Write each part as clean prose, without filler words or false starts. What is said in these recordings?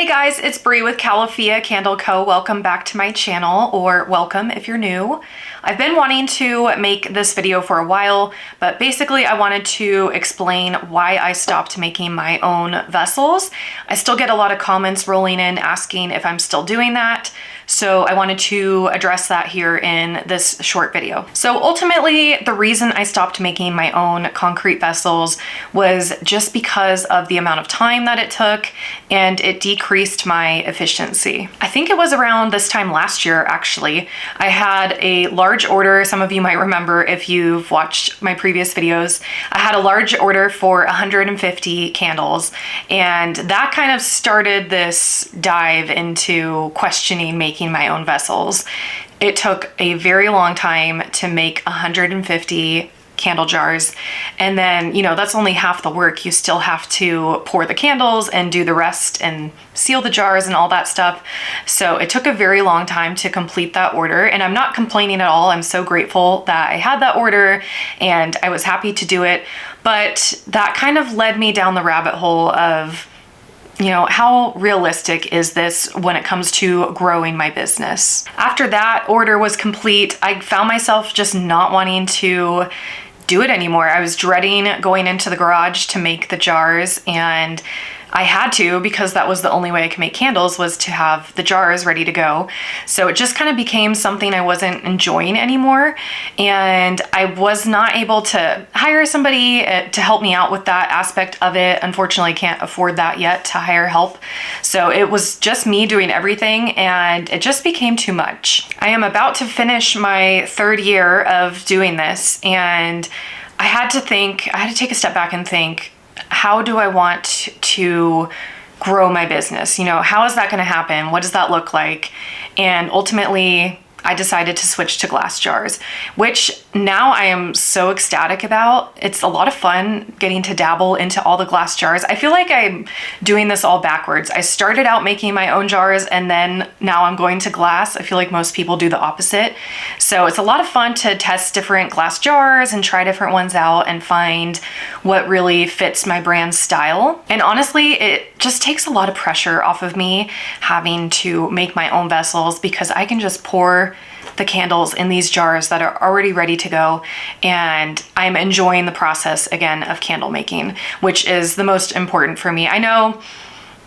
guys, it's Bree with Califia Candle Co. Welcome back to my channel, or welcome if you're new. I've been wanting to make this video for a while, but basically I wanted to explain why I stopped making my own vessels. I still get a lot of comments rolling in asking if I'm still doing that, so I wanted to address that here in this short video. So ultimately, the reason I stopped making my own concrete vessels was just because of the amount of time that it took, and it decreased my efficiency. I think it was around this time last year, actually. I had a large order. Some of you might remember if you've watched my previous videos. I had a large order for 150 candles, and that kind of started this dive into questioning making my own vessels. It took a very long time to make 150 candle jars, and then, you know, that's only half the work. You still have to pour the candles and do the rest and seal the jars and all that stuff. So it took a very long time to complete that order, and I'm not complaining at all. I'm so grateful that I had that order and I was happy to do it, but that kind of led me down the rabbit hole of, you know, how realistic is this when it comes to growing my business? After that order was complete, I found myself just not wanting to do it anymore. I was dreading going into the garage to make the jars, and I had to, because that was the only way I could make candles, was to have the jars ready to go. So it just kind of became something I wasn't enjoying anymore, and I was not able to hire somebody to help me out with that aspect of it. Unfortunately, I can't afford that yet to hire help. So it was just me doing everything, and it just became too much. I am about to finish my third year of doing this, and I had to take a step back and think, how do I want to grow my business? You know, how is that going to happen? What does that look like? And ultimately, I decided to switch to glass jars, which now I am so ecstatic about. It's a lot of fun getting to dabble into all the glass jars. I feel like I'm doing this all backwards. I started out making my own jars, and then now I'm going to glass. I feel like most people do the opposite. So it's a lot of fun to test different glass jars and try different ones out and find what really fits my brand style. And honestly, it just takes a lot of pressure off of me having to make my own vessels, because I can just pour the candles in these jars that are already ready to go, and I'm enjoying the process again of candle making, which is the most important for me. I know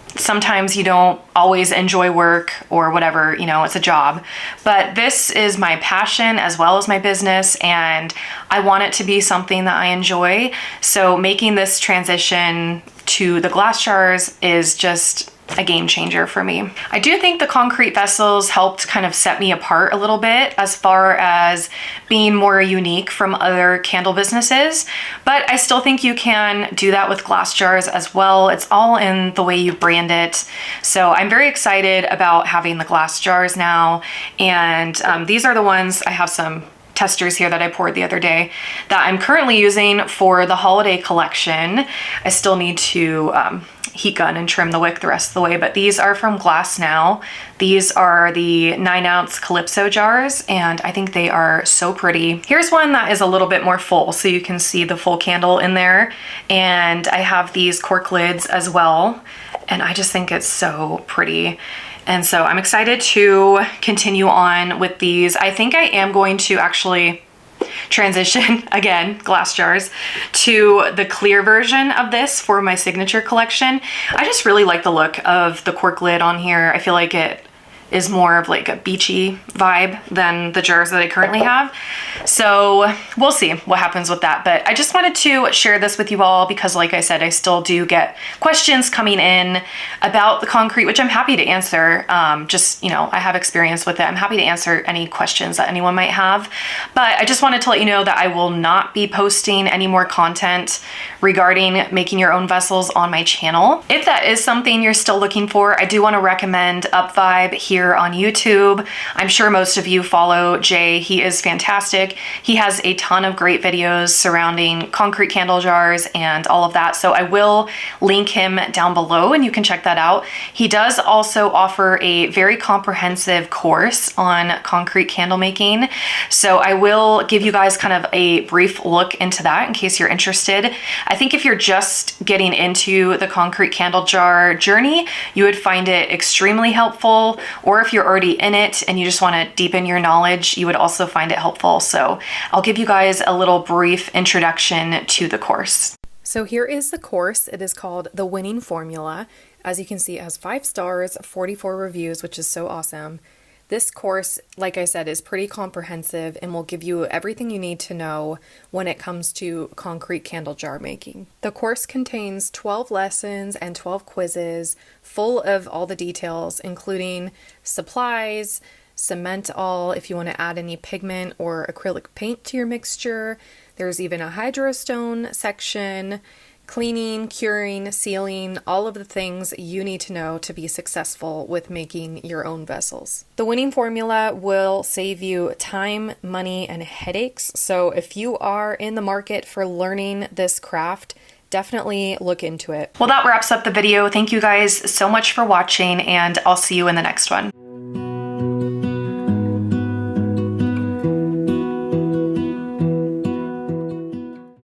sometimes you don't always enjoy work or whatever, you know, it's a job, but this is my passion as well as my business, and I want it to be something that I enjoy. So making this transition to the glass jars is just a game changer for me. I do think the concrete vessels helped kind of set me apart a little bit as far as being more unique from other candle businesses, but I still think you can do that with glass jars as well. It's all in the way you brand it. So I'm very excited about having the glass jars now, and these are the ones. I have some testers here that I poured the other day that I'm currently using for the holiday collection. I still need to heat gun and trim the wick the rest of the way, but these are from Glass Now. These are the 9-ounce Calypso jars, and I think they are so pretty. Here's one that is a little bit more full, so you can see the full candle in there, and I have these cork lids as well, and I just think it's so pretty. And so I'm excited to continue on with these. I think I am going to actually transition, again, glass jars, to the clear version of this for my signature collection. I just really like the look of the cork lid on here. I feel like it is more of like a beachy vibe than the jars that I currently have. So we'll see what happens with that. But I just wanted to share this with you all because, like I said, I still do get questions coming in about the concrete, which I'm happy to answer. Just, you know, I have experience with it. I'm happy to answer any questions that anyone might have. But I just wanted to let you know that I will not be posting any more content regarding making your own vessels on my channel. If that is something you're still looking for, I do want to recommend Up Vibe here here on YouTube. I'm sure most of you follow Jay. He is fantastic. He has a ton of great videos surrounding concrete candle jars and all of that. So I will link him down below and you can check that out. He does also offer a very comprehensive course on concrete candle making. So I will give you guys kind of a brief look into that in case you're interested. I think if you're just getting into the concrete candle jar journey, you would find it extremely helpful. Or if you're already in it and you just want to deepen your knowledge, you would also find it helpful. So I'll give you guys a little brief introduction to the course. So here is the course. It is called The Winning Formula. As you can see, it has 5 stars, 44 reviews, which is so awesome. This course, like I said, is pretty comprehensive and will give you everything you need to know when it comes to concrete candle jar making. The course contains 12 lessons and 12 quizzes full of all the details, including supplies, cement all if you want to add any pigment or acrylic paint to your mixture. There's even a hydrostone section, cleaning, curing, sealing, all of the things you need to know to be successful with making your own vessels. The winning formula will save you time, money, and headaches. So if you are in the market for learning this craft, definitely look into it. Well, that wraps up the video. Thank you guys so much for watching, and I'll see you in the next one.